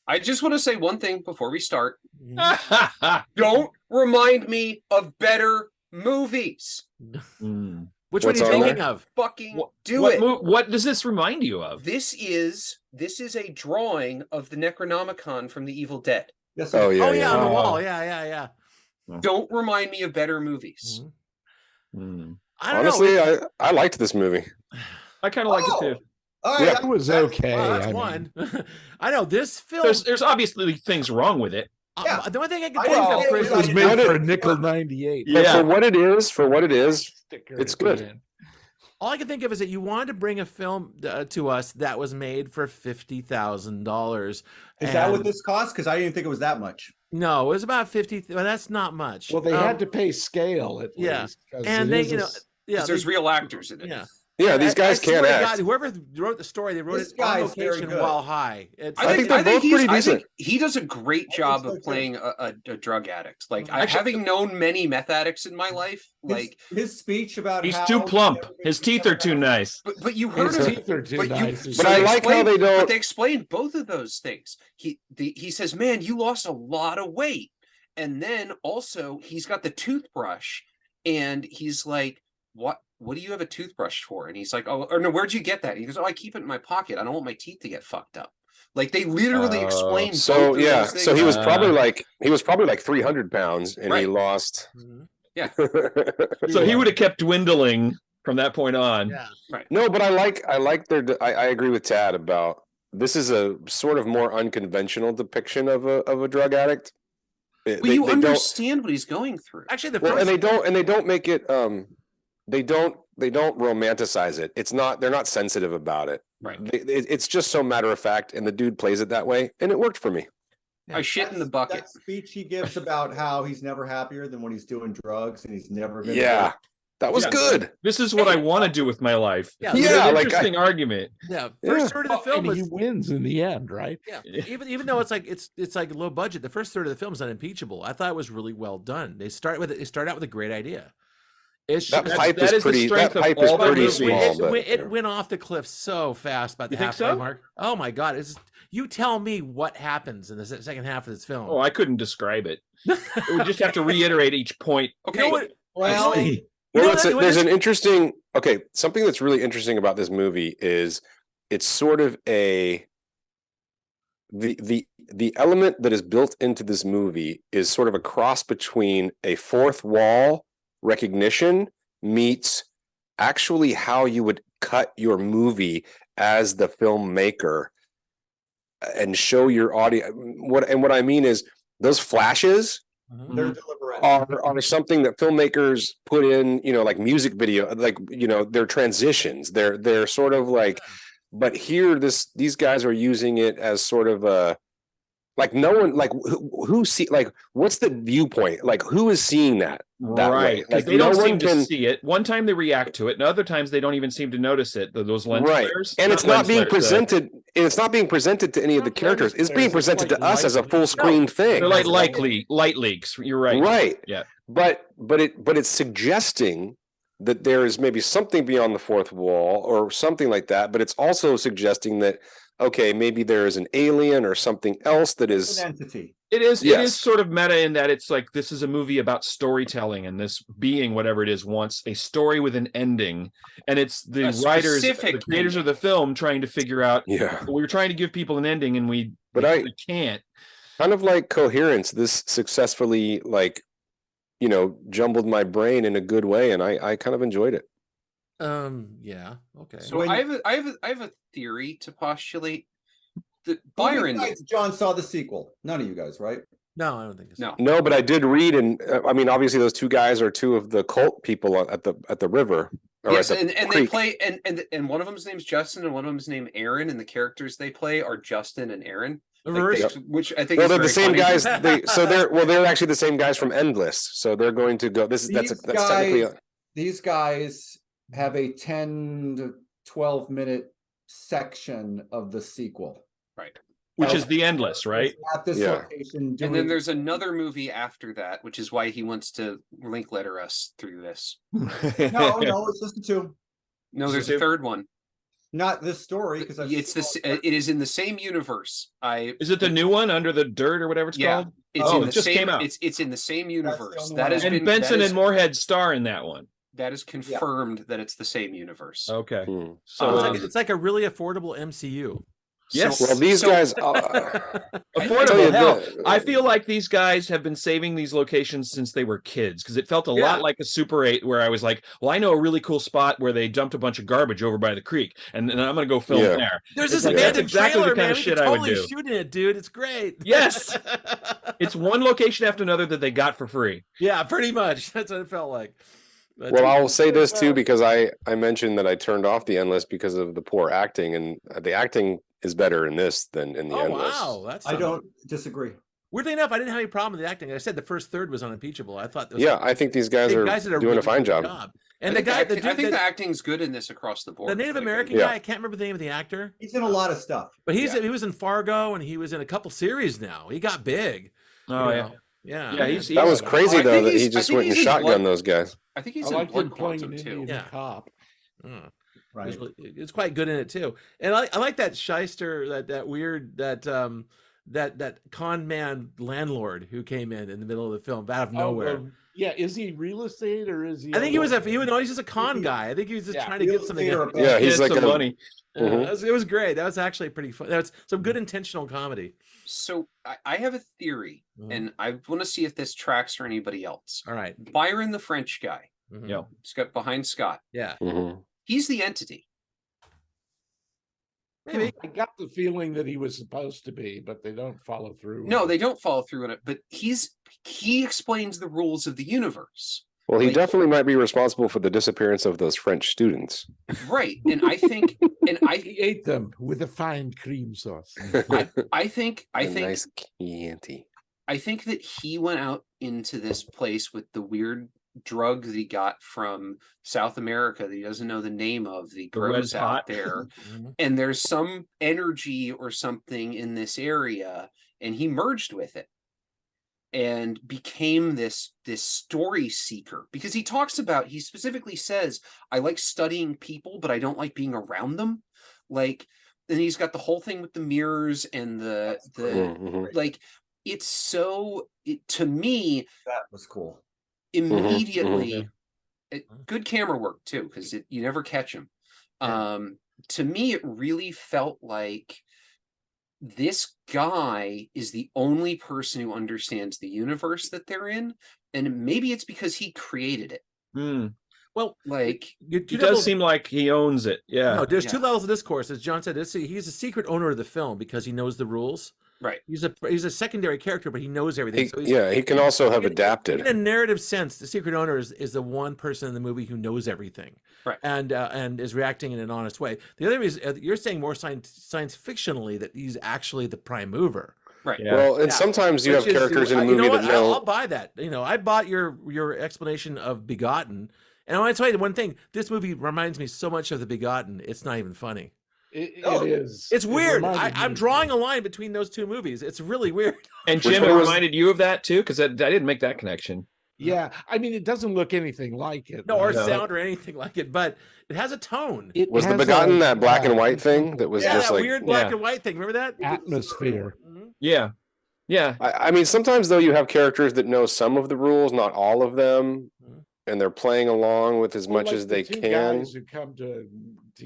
I just want to say one thing before we start. Mm. Don't remind me of better movies. Which What's one are you on thinking there? of? Fucking What, do what it. what does this remind you of? This is a drawing of the Necronomicon from the Evil Dead. Yes. Oh yeah, Oh yeah, on the Oh. wall. Yeah. Don't remind me of better movies. I don't Honestly, know. I liked this movie. I kind of like it too. All right, Yeah. It was okay. Well, that's I mean, one. I know this film. There's obviously things wrong with it. Yeah. The only thing I can I think didn't of, say it Chris, was it was is made What for it- a nickel 98. But Yeah. for what it is, Sticker it's at the good. end. all I can think of is that you wanted to bring a film to us that was made for $50,000. Is that what this cost? Because I didn't think it was that much. No, it was about 50. Well, that's not much. Well, they had to pay scale at yeah. least. 'cause And it they, is you a know, yeah, There's they- real actors in it. yeah. Yeah, these guys I swear can't to act. God, whoever wrote the story, they wrote This it on guy's very location good. while high. I think they're both pretty I think decent. he does a great job so, of too. playing a drug addict. Like, Actually- having known many meth addicts in my life, like, his speech about He's how too plump. everything His he's teeth never are too had- nice. but you heard His of teeth are too but nice. But I like how they don't- But they explained both of those things. He says, "Man, you lost a lot of weight," and then also he's got the toothbrush, and he's like, What do you have a toothbrush for?" And he's like, "Oh, or no, where'd you get that?" And he goes, "Oh, I keep it in my pocket. I don't want my teeth to get fucked up." Like, they literally explain. So both of yeah, those things. so he was probably like 300 pounds, and he Right. lost. Mhm. Yeah. So he would have kept dwindling from that point on. Yeah. No, but I like their. I agree with Tad about this is a sort of more unconventional depiction of a drug addict. Well, They you don't- understand what he's going through. Actually, the Well, first and they don't make it. They don't romanticize it. It's not. They're not sensitive about it. Right. It's just so matter of fact, and the dude plays it that way, and it worked for me. I shit in the bucket. That speech he gives about how he's never happier than when he's doing drugs and he's never gonna Yeah, that was Yeah. good. This is what I want to do with my life. Yeah. It's Yeah, an like interesting argument. yeah, Yeah. first third of the film and he is wins in the end, right? yeah. Even though it's like low budget, the first third of the film is unimpeachable. I thought it was really well done. They start out with a great idea. It's That just- pipe that is is the pretty. strength That of pipe is all the pretty movies. small. But it went off the cliff so fast by the You think halfway so? mark. Oh my God! You tell me what happens in the second half of this film. Oh, I couldn't describe it. We just have to reiterate each point. Okay, You know what? Well, Actually, well, you know it's what- there's an interesting. Okay, something that's really interesting about this movie is it's sort of the element that is built into this movie is sort of a cross between a fourth wall recognition meets actually how you would cut your movie as the filmmaker and show your audience. What I mean is those flashes Mhm. they're deliberate. are something that filmmakers put in, like music video, like, their transitions. They're sort of like, but here these guys are using it as sort of a, like, no one, like, who see, like, what's the viewpoint? Like, who is seeing that way? Right, because Like, they don't no one seem to can, see it. One time they react to it, and other times they don't even seem to notice it. Those lens right. flares, And it's not lens being flares, presented. And it's not being presented to any of the Not characters. lens It's being flares, it's presented to like us as a light full leaks. screen thing. They're like light leaks. You're right. Right. Yeah. But it's suggesting that there is maybe something beyond the fourth wall or something like that. But it's also suggesting that, okay, maybe there is an alien or something else that It's is. an entity. It is Yes. sort of meta in that it's like this is a movie about storytelling, and this being whatever it is wants a story with an ending, and it's the A writers, the specific creators of ending. the film trying to figure out. Yeah. We were trying to give people an ending, and we can't. Kind of like Coherence. This successfully, like, jumbled my brain in a good way, and I kind of enjoyed it. Yeah. Okay. So When- I have a theory to postulate that Who of you Byron. guys, John, saw the sequel. None of you guys, right? No, I don't think so. No. No, but I did read, and I mean, obviously, those two guys are two of the cult people at the river. Or Yes, at the and they creek. play and one of them's name's Justin and one of them's named Aaron, and the characters they play are Justin and Aaron. Reverse. Which I think Well, is they're the very same funny. guys. They're actually the same guys from Endless. So they're going to go. That's technically. These guys have a 10 to 12 minute section of the sequel. Right. Which is the endless, right? At this Yeah. location. And doing- then there's another movie after that, which is why he wants to link letter us through this. no, it's just the two. No, there's So- a third one. Not this story because it is in the same universe. Is it the new one, Under the Dirt or whatever it's called? It's Oh, in it the just same, came out. It's in the same universe. only That one has I- been And Benson that is, and Moorehead star in that one. that is confirmed that it's the same universe. Okay. Hmm. So It's like a really affordable MCU. yes. Well, these So- guys. tell Affordable. you Hell, that- I feel like these guys have been saving these locations since they were kids because it felt a Yeah. lot like a Super 8 where I was like, well, I know a really cool spot where they dumped a bunch of garbage over by the creek and I'm going to go film Yeah. there. There's It's this like, that's abandoned exactly the trailer, kind man. of We shit could I would totally do. shoot in it, dude. It's great. Yes. It's one location after another that they got for free. Yeah, pretty much. That's what it felt like. But Well, I'll say this too because I mentioned that I turned off the Endless because of the poor acting, and the acting is better in this than in the oh Endless. wow, that's I don't disagree. Weirdly enough, I didn't have any problem with the acting. I said the first third was unimpeachable. I thought those Yeah, I think these guys the are guys did a doing really a fine good job. And the guy, I the dude, think the, the acting's good in this across the board. the Native Like, American Yeah. guy, I can't remember the name of the actor, He's in a lot of stuff. but Yeah. he was in Fargo and he was in a couple series now. He got big. Oh, you yeah. know? Yeah. Yeah, he's That was crazy I though think that he he's- I just think went and he's in shotgunned Blood- those guys. I think he's I in liked Blood him playing Quantum an too. Indian Yeah. cop. Mm. Right. It's quite good in it too. And I like that shyster, that weird, that con man landlord who came in the middle of the film out of nowhere. Yeah, is he real estate or is he? I think he's just a con guy. I think he was just Yeah. trying to get something. Real out. estate or Yeah, he's Get like some a money. Mhm. It was great. That was actually pretty fun. That's some good intentional comedy. So I have a theory, Mhm. and I want to see if this tracks for anybody else. All right. Byron, the French guy, Mhm. Yeah. he's got behind Scott. Yeah. Mhm. He's the entity. Maybe. I got the feeling that he was supposed to be, but they don't follow through. No, with they it. don't follow through on it, but he explains the rules of the universe. Well, he Like- definitely might be responsible for the disappearance of those French students. Right. And I think He ate them with a fine cream sauce. I think A nice Chianti. I think that he went out into this place with the weird drug that he got from South America that he doesn't know the name of, the The red grows out hot. there. Mhm. And there's some energy or something in this area, and he merged with it and became this story seeker, because he specifically says, I like studying people, but I don't like being around them. Like, and he's got the whole thing with the mirrors and the Mhm. like, to me That was cool. immediately good camera work too, because you never catch him. To me it really felt like this guy is the only person who understands the universe that they're in, and maybe it's because he created it. Hmm. Well, Like, It does seem like he owns it. Yeah. no, there's two Yeah. levels of discourse. As John said, he's a secret owner of the film because he knows the rules. right. He's a secondary character, but he knows everything. He can also have in adapted. a narrative sense, the secret owner is the one person in the movie who knows everything, Right. And is reacting in an honest way. The other is you're saying more science fictionally that he's actually the prime mover. Right. Yeah. Well, and Yeah. sometimes you Which have is- characters in a you movie know what? that know. I'll buy that. I bought your explanation of Begotten, and I want to tell you one thing. This movie reminds me so much of The Begotten. It's not even funny. It Oh, is. It's It weird. reminded I'm me. drawing a line between those two movies. It's really weird. And Which Jim, it one was- reminded you of that too, because I didn't make that connection. Yeah, I mean, it doesn't look anything like it. No, or but sound or anything like it, but it has a tone. it Was the has Begotten a, that black and white thing that was Yeah, just that like? weird black yeah. and white thing. Remember that? atmosphere. Mhm. Yeah. Yeah. I mean, sometimes though you have characters that know some of the rules, not all of them, Mhm. and they're playing along with as Well, much like as the they two can. guys who come to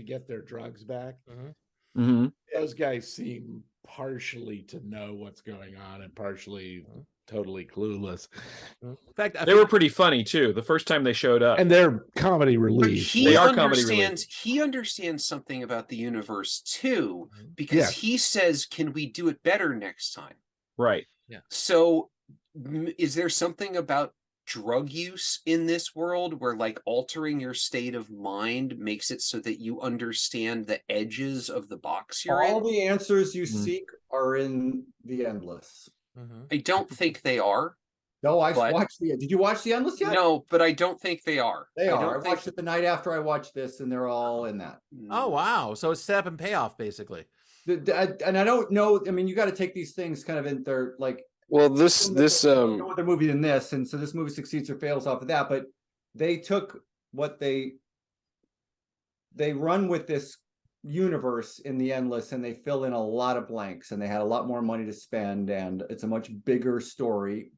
get their drugs back. Hmm. Those guys seem partially to know what's going on and partially totally clueless. In fact, I They think- were pretty funny too. The first time they showed up. And they're comedy But relief. he They are comedy understands something about the universe too, because Yes. he says, can we do it better next time? Right. So is there something about drug use in this world where, like, altering your state of mind makes it so that you understand the edges of the box you're All in? the answers you Mhm. seek are in the Endless. Mhm. I don't think they are. No, I But- watched Did you watch the Endless yet? No, but I don't think they are. They I are. I don't think- watched it the night after I watched this, and they're all in that. Oh wow! So it's step and payoff basically. And I don't know. I mean, you got to take these things kind of in their like. Well, this No other movie than this, and so this movie succeeds or fails off of that. But they took what they run with this universe in the Endless, and they fill in a lot of blanks, and they had a lot more money to spend, and it's a much bigger story.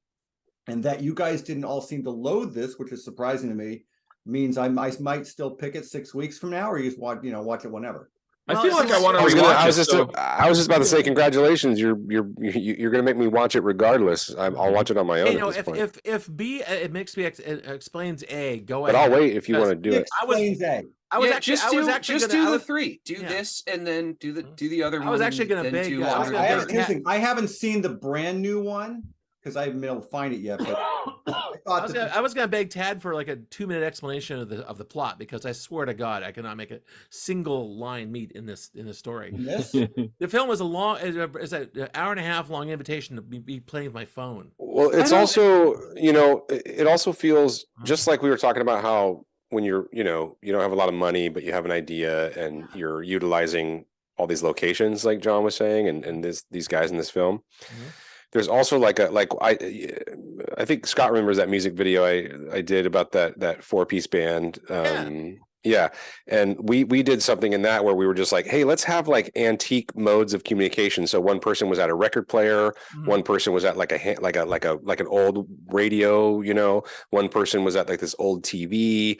And that you guys didn't all seem to load this, which is surprising to me, means I might still pick it 6 weeks from now, or you just watch it whenever. I feel like I want to I was rewatch I was just about to say congratulations. You're gonna make me watch it regardless. I'll watch it on my own. Hey, at no, this point. if B it makes me explains A, go But ahead. I'll wait if you want to do it. Explains A. I was Yeah, actually just gonna, do the three. Do yeah. this and then do the other one. I was actually gonna then beg, do I was one gonna or beg the Here's other. the thing, I haven't seen the brand new one because I haven't been able to find it yet. But I was gonna beg Tad for like a 2-minute explanation of the plot, because I swear to God I cannot make a single line meet in this story. this, The film is an hour and a half long invitation to be playing with my phone. Well, it's also, it also feels just like we were talking about how when you're, you don't have a lot of money, but you have an idea and you're utilizing all these locations, like John was saying, and these guys in this film. Mhm. There's also I think Scott remembers that music video I did about that 4-piece band. Yeah. And we did something in that where we were just like, hey, let's have like antique modes of communication. So one person was at a record player, one person was at like an old radio, one person was at like this old TV.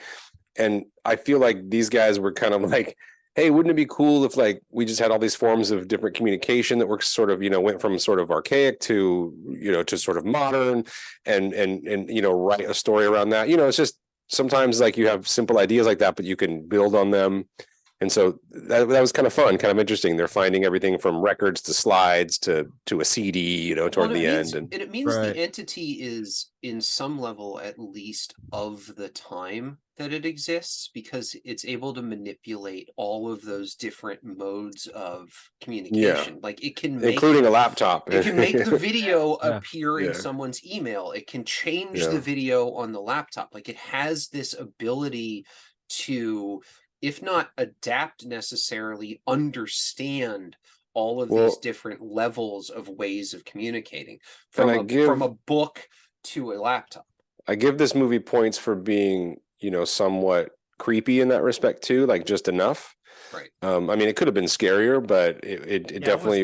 And I feel like these guys were kind of like, hey, wouldn't it be cool if like we just had all these forms of different communication that were sort of, went from sort of archaic to, to sort of modern and write a story around that. It's just sometimes like you have simple ideas like that, but you can build on them. And so that was kind of fun, kind of interesting. They're finding everything from records to slides to a CD, toward the end. And it means the entity is in some level at least of the time that it exists, because it's able to manipulate all of those different modes of communication. Yeah. Like it can including a laptop. It can make the video appear in someone's email. It can change the video on the laptop. Like it has this ability to, if not adapt necessarily, understand all of these different levels of ways of communicating from a book to a laptop. I give this movie points for being, somewhat creepy in that respect too, like just enough. Right. I mean, it could have been scarier, but it definitely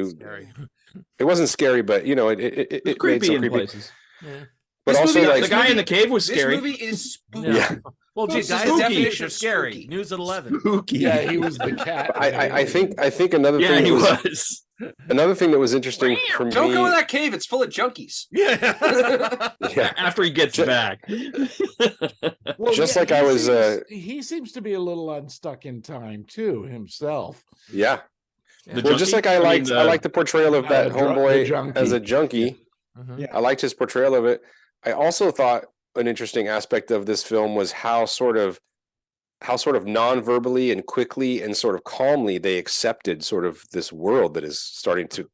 it wasn't scary, but it creepy made in places. Yeah. But this also, movie, like the guy in the cave was scary. This movie is spooky. Yeah. Well, This guys, is the definition definition of of scary. spooky. News at 11. Spooky. Yeah, he was the cat. I think another Yeah, thing he that was. another thing that was interesting for me. Don't go in that cave. It's full of junkies. Yeah. Yeah. After he gets back. Well, Just like I was, he seems to be a little unstuck in time too himself. Yeah. The Well, just junkie? like I mean, liked the portrayal of that the homeboy junkie. as a junkie. Mhm. Yeah. I liked his portrayal of it. I also thought an interesting aspect of this film was how sort of non-verbally and quickly and sort of calmly they accepted sort of this world that is starting to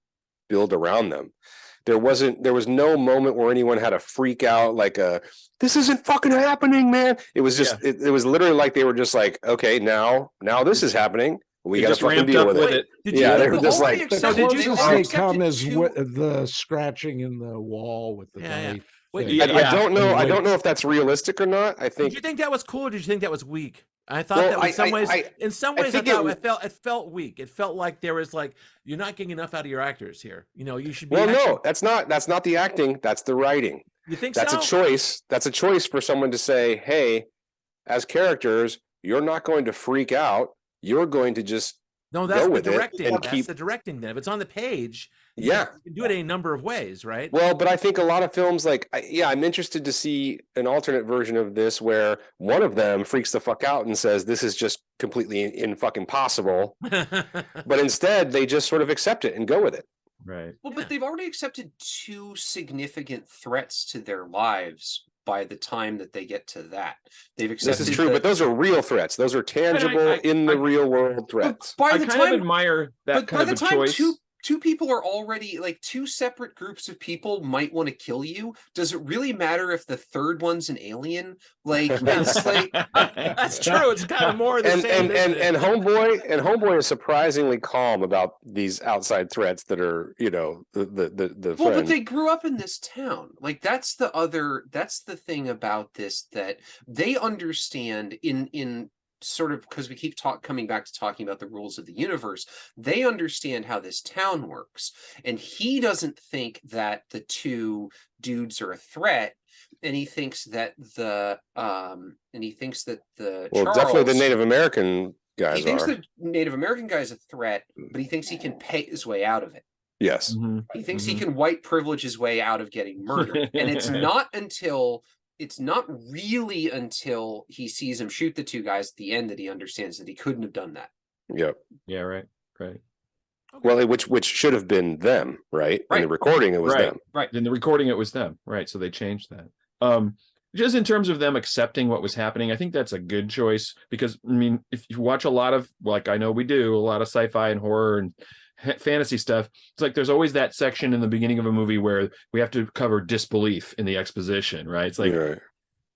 build around them. There was no moment where anyone had a freak out like this isn't fucking happening, man. It was just it was literally like they were just like, okay, now this is happening. We got to fucking deal with it. Yeah, they were just like, The So did you closest all they accept come it is too? the scratching in the wall with the Yeah, yeah. knife. Wait, thing. I don't know. I don't know if that's realistic or not. I Did think you think that was cool, or did you think that was weak? I thought Well, that in some ways, I think thought it felt weak. It felt like there was like, you're not getting enough out of your actors here. You should be. Well, no, that's not the acting. That's the writing. You think That's so? a choice. That's a choice for someone to say, hey, as characters, you're not going to freak out. You're going to just No, that's go the with it directing. and That's keep- the directing. Then, if it's on the page, Yeah. you can do it any number of ways, right? Well, but I think a lot of films, like, I'm interested to see an alternate version of this where one of them freaks the fuck out and says, this is just completely in fucking possible. But instead, they just sort of accept it and go with it. Right. Well, but they've already accepted 2 significant threats to their lives by the time that they get to that. They've accepted This is true, but those are real threats. Those are tangible in the real world threats. by I the kind time of admire that but by kind the of a time choice. two people are already like 2 separate groups of people might want to kill you. Does it really matter if the third one's an alien? Like it's like That's true. It's kind of more of the and same. and isn't it? homeboy is surprisingly calm about these outside threats that are, the well, but friend. they grew up in this town. Like that's the thing about this, that they understand in sort of, because we keep coming back to talking about the rules of the universe, they understand how this town works, and he doesn't think that the two dudes are a threat, and he thinks that the Well, definitely the Native American guys he thinks are. the Native American guy is a threat, but he thinks he can pay his way out of it. Yes. He thinks he can white privilege his way out of getting murdered. And it's not really until he sees him shoot the two guys at the end that he understands that he couldn't have done that. Yep. Yeah, right. Okay. Well, which should have been them, right? In the recording, it was them. Right. In the recording, it was them. Right. So they changed that. Just in terms of them accepting what was happening, I think that's a good choice, because I mean, if you watch a lot of, like I know we do, a lot of sci-fi and horror and fantasy stuff, it's like there's always that section in the beginning of a movie where we have to cover disbelief in the exposition, right? It's like,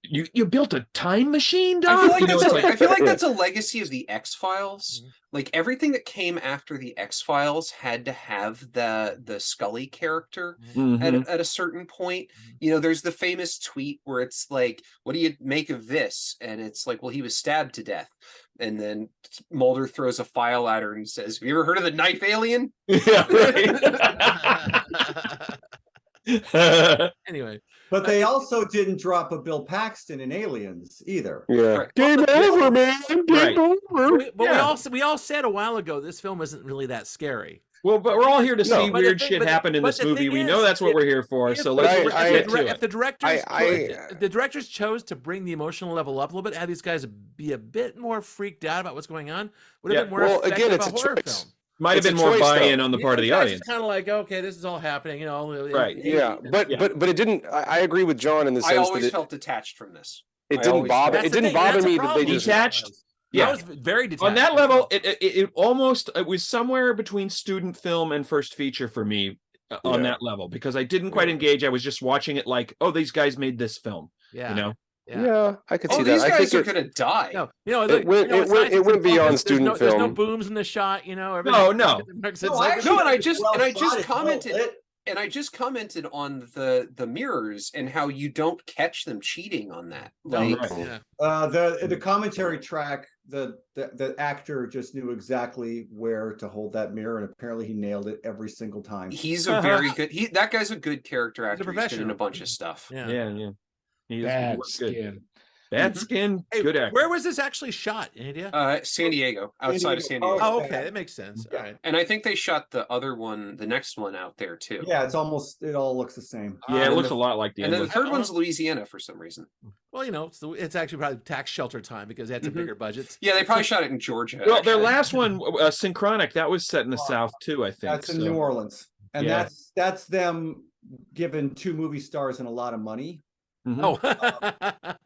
you built a time machine, Doc? I feel like that's a legacy of the X-Files. Like everything that came after the X-Files had to have the Scully character at a certain point. You know, there's the famous tweet where it's like, what do you make of this? And it's like, well, he was stabbed to death. And then Mulder throws a file at her and says, have you ever heard of the knife alien? Yeah, right. Anyway. But they also didn't drop a Bill Paxton in Aliens either. Yeah. Right. Game over, man. Game over. But we all said a while ago this film isn't really that scary. Well, but we're all here to see weird shit happen in but this the movie. thing We is, know that's what we're here for. So let's get to it. If the directors chose to bring the emotional level up a little bit, have these guys be a bit more freaked out about what's going on, would have been more effective it's a horror film. Might have been more buy-in on the part of the audience. Kind of like, okay, this is all happening, you know. Right. Yeah, but it didn't. I agree with John in the sense that I always felt detached from this. It didn't bother. It didn't bother me that they just detached. Yeah, I was very detached. On that level, it was somewhere between student film and first feature for me on that level, because I didn't quite engage. I was just watching it like, oh, these guys made this film. Yeah. You know. Yeah, I could see that. These I guys think are gonna die. No, you know, it went beyond student film. There's no booms in the shot, you know. No. And I just commented on the mirrors and how you don't catch them cheating on that. Like, the commentary track, the actor just knew exactly where to hold that mirror, and apparently he nailed it every single time. He's a very good. That guy's a good character actor. He's been in a bunch of stuff. Yeah. Bad skin. Bad skin. Hey, good actor. Where was this actually shot? Any idea? San Diego, outside of San Diego. Oh, okay, that makes sense. All right. And I think they shot the next one out there too. Yeah, it all looks the same. Yeah, it looks a lot like the. And then the third one's Louisiana for some reason. Well, you know, it's actually probably tax shelter time because they had some bigger budgets. Yeah, they probably shot it in Georgia. Well, their last one, Synchronic, that was set in the South too, I think. That's in New Orleans, and that's them giving two movie stars and a lot of money. Oh,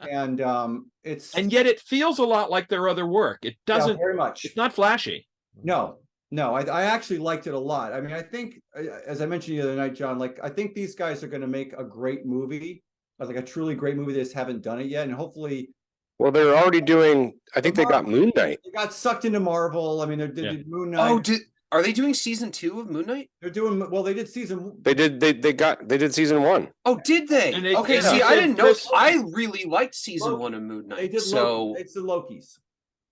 and and yet it feels a lot like their other work. It doesn't very much. It's not flashy. No, I actually liked it a lot. I mean, I think, as I mentioned the other night, John, like I think these guys are going to make a great movie, like a truly great movie. They just haven't done it yet, and hopefully. Well, they're already doing. I think they got Moon Knight. They got sucked into Marvel. I mean, they did Moon Knight. Are they doing season 2 of Moon Knight? They're doing well. They did season. They did season 1. Oh, did they? Okay, see, I didn't know. I really liked season 1 of Moon Knight. They did. So it's the Lokis.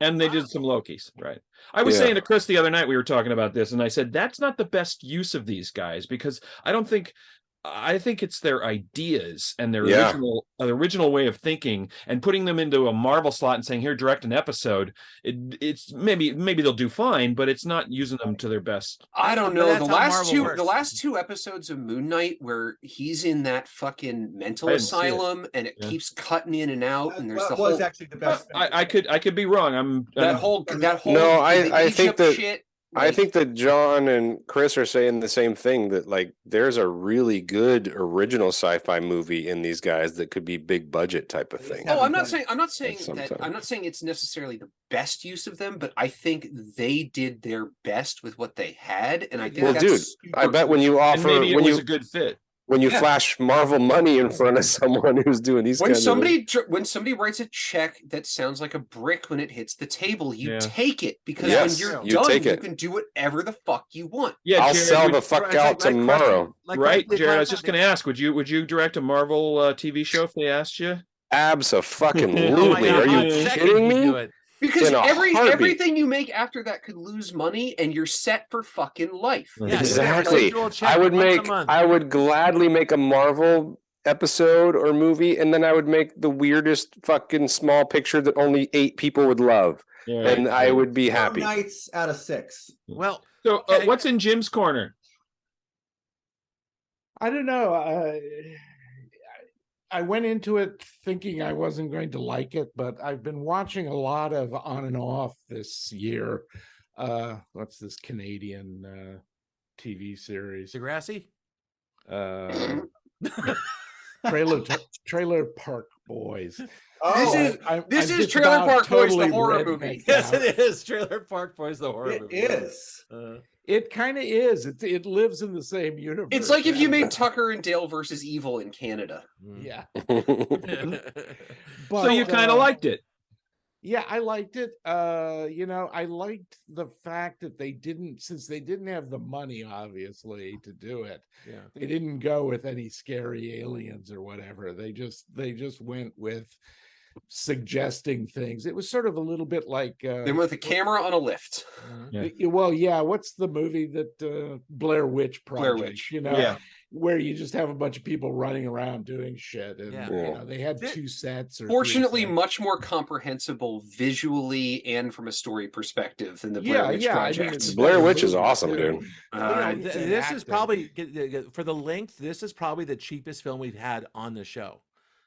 And they did some Lokis, right? I was saying to Chris the other night, we were talking about this, and I said that's not the best use of these guys, because I think it's their ideas and their original way of thinking, and putting them into a Marvel slot and saying, here, direct an episode. It's maybe they'll do fine, but it's not using them to their best. I don't know. The last two episodes of Moon Knight where he's in that fucking mental asylum and it keeps cutting in and out, and there's was actually the best. I could be wrong. I think that shit. I think that John and Chris are saying the same thing, that like there's a really good original sci-fi movie in these guys that could be big budget type of thing. Oh, I'm not saying it's necessarily the best use of them, but I think they did their best with what they had, and I think I bet when you offer it was a good fit. When you flash Marvel money in front of someone who's doing these when somebody writes a check that sounds like a brick when it hits the table, you take it, because when you're done, you can do whatever the fuck you want. Yeah, I'll sell the fuck out tomorrow. Right, Jared? I was just going to ask, would you direct a Marvel TV show if they asked you? Abso-fucking-lutely. Are you kidding me? Because in a heartbeat. everything you make after that could lose money, and you're set for fucking life. Yeah, Exactly. residual check I would once a make. month. I would gladly make a Marvel episode or movie, and then I would make the weirdest fucking small picture that only 8 people would love, Yeah, and I would be 4 happy. nights out of 6. Well, So okay. what's in Jim's corner? I don't know. I went into it thinking I wasn't going to like it, but I've been watching a lot of on and off this year. What's this Canadian TV series? Degrassi? Uh, Trailer Park Boys. This is Trailer Park Boys, the horror movie. Yes, it is. Trailer Park Boys, the horror It movie. is. It kind of is. It lives in the same universe. It's like if you made Tucker and Dale versus Evil in Canada. Yeah. So you kind of liked it. Yeah, I liked it. I liked the fact that since they didn't have the money, obviously, to do it. Yeah. They didn't go with any scary aliens or whatever. They just went with suggesting things. It was sort of a little bit like They went with a camera on a lift. well, yeah. What's the movie that Blair Witch Project? Blair Witch. Yeah. Where you just have a bunch of people running around doing shit, and Yeah. they had 2 sets. Or Fortunately, 3 sets. much more comprehensible visually and from a story perspective than the Blair Witch Project. it's a Blair better Witch is movie, awesome, too. dude. This is probably, for the length, this is probably the cheapest film we've had on the show.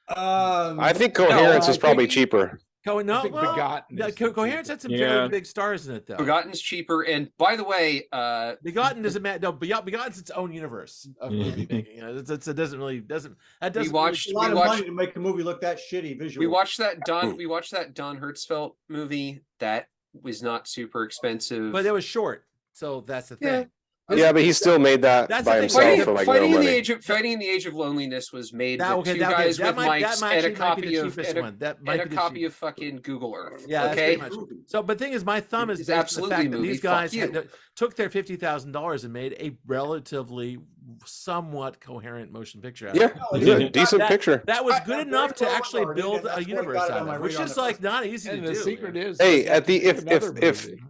I think Coherence I is probably think- cheaper. No, think well, Begotten no, is the Coherence had cheapest. some Yeah. fairly big stars in it, though. Forgotten's cheaper, and by the way, Begotten doesn't matter. No, Begotten's its own universe of movie making. It doesn't really doesn't. That doesn't. we watched A lot we of money watched to make a movie look that shitty visually. we watched that Don Hertzfeldt movie that was not super expensive. But it was short, so that's the Yeah. thing. Yeah, but he still made that That's by the thing. himself for like no Fighting in money. the Age of Loneliness was made That- with okay, 2 that- okay, guys that with might- mics that might and a actually might be copy the of cheapest and a, one. That might and a be the copy cheap- of fucking Google Earth. Yeah, that's okay. pretty much. So, but the thing is, my thumb is It's based on the absolutely fact that movie. these Fuck guys you. took their $50,000 and made a relatively, somewhat coherent motion picture. Out Yeah, of it. it's a decent That- picture. That was I- good I'm enough to very well actually regarded, build and that's a why I universe got it out on my of, which radar is in the like first not easy And to the do. secret is, Hey, they at the have to make another if movie.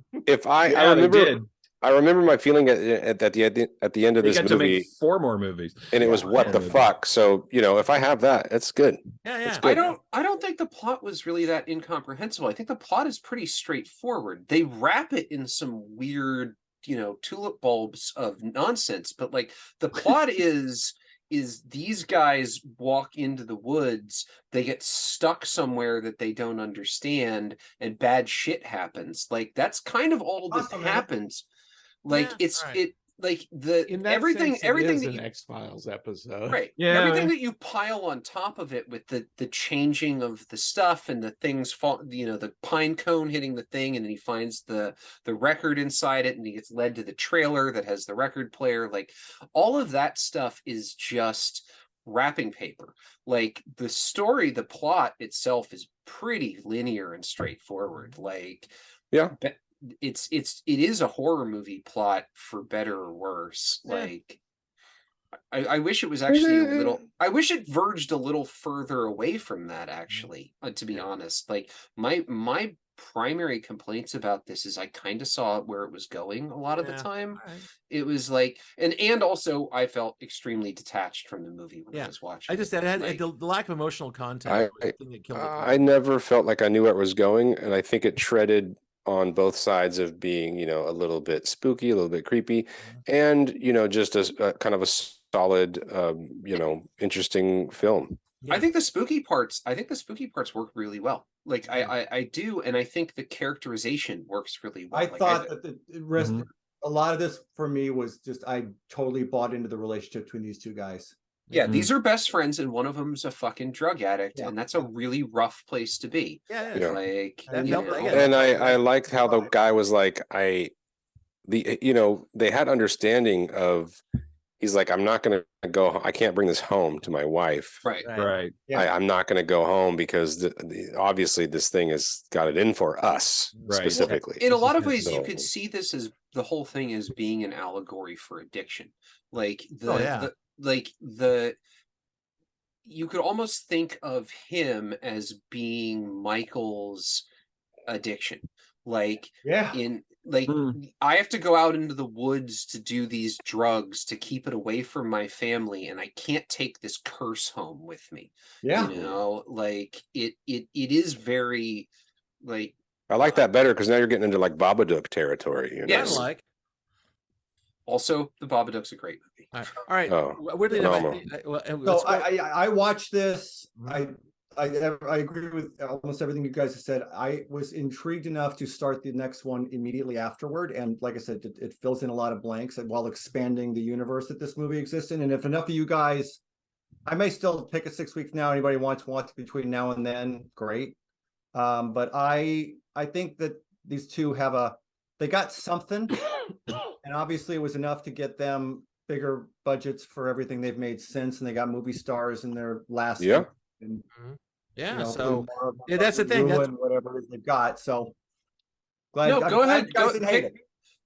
I Yeah, they remember did. I remember my feeling at the end of They this got to movie, make 4 more movies. and it was what Yeah. the fuck. So if I have that, that's good. Yeah, yeah. I don't think the plot was really that incomprehensible. I think the plot is pretty straightforward. They wrap it in some weird, tulip bulbs of nonsense, but like the plot is these guys walk into the woods, they get stuck somewhere that they don't understand, and bad shit happens. Like that's kind of all that Awesome, man. happens. Like Yeah, it's right. it like the In that everything sense, it everything is that an you, X-Files episode. right. Yeah, Everything man. that you pile on top of it with the changing of the stuff and the things fall, the pine cone hitting the thing, and then he finds the record inside it, and he gets led to the trailer that has the record player. Like all of that stuff is just wrapping paper. Like the plot itself is pretty linear and straightforward. Like Yeah. it is a horror movie plot for better or worse. Yeah. Like I wish it was actually a little. I wish it verged a little further away from that. Actually, to be honest, like my primary complaints about this is I kind of saw where it was going a lot of the Yeah. time. All right. It was like, and also I felt extremely detached from the movie when I Yeah. was watching. I just it. had Like, the lack of emotional contact was the thing that killed it. I never felt like I knew where it was going, and I think it treaded on both sides of being, a little bit spooky, a little bit creepy, and just a kind of a solid, interesting film. Yeah. I think the spooky parts work really well. Like I do, and I think the characterization works really well. I Like, thought that the rest, Mhm. a lot of this for me was just I totally bought into the relationship between these 2 guys. yeah, Mhm. these are best friends, and one of them's a fucking drug addict, Yeah. and that's a really rough place to be. Yeah, Yeah. Like, That you felt know, like it. And I liked how the guy was like, they had understanding of, he's like, I'm not going to go, I can't bring this home to my wife. right. Right. Yeah. I'm not going to go home because obviously this thing has got it in for us Right. specifically. In a lot of This ways, you So- could see this as the whole thing as being an allegory for addiction. Like you could almost think of him as being Michael's addiction. Like Yeah. I have to go out into the woods to do these drugs to keep it away from my family, and I can't take this curse home with me. Yeah. You know, like it is very like I like that better because now you're getting into like Babadook territory. You know? Yes. Kinda like. Also, The Babadook's a great movie. All right. Oh, Weirdly enough, So I watched this. I agree with almost everything you guys have said. I was intrigued enough to start the next one immediately afterward, and like I said, it fills in a lot of blanks while expanding the universe that this movie exists in. And if enough of you guys, I may still pick a 6 weeks now. Anybody wants to watch between now and then, great. But I think that these two they got something, and obviously it was enough to get them bigger budgets for everything they've made since, and they got movie stars in their last. Yeah. And, yeah. you know, So more that's the thing. ruin whatever it is they've got. So glad. No, go ahead. You guys didn't hate it.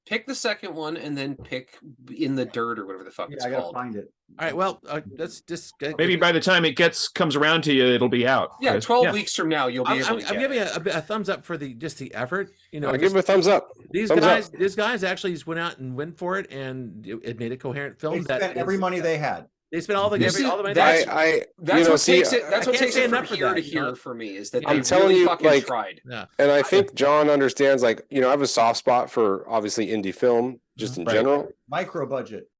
Pick the second one and then pick In the Dirt or whatever the fuck Yeah, it's I gotta called. find it. All right. Well, let's just Maybe by the time it comes around to you, it'll be out. Yeah, Chris. 12 weeks from now, you'll be able I'm to get giving it. a thumbs up for the effort. You know, I give him a thumbs up. these Thumbs guys, up. these guys actually just went out and went for it, and it made a coherent film. They spent every money they had. They spent all the This is- all the money. that's- they had. That's what takes it. I That's what can't takes say it from enough for here that, to you know? here for me is that I'm they telling really you, fucking like, tried. Yeah. And I think John understands, like, you know, I have a soft spot for obviously indie film just in Right. general. Micro budget.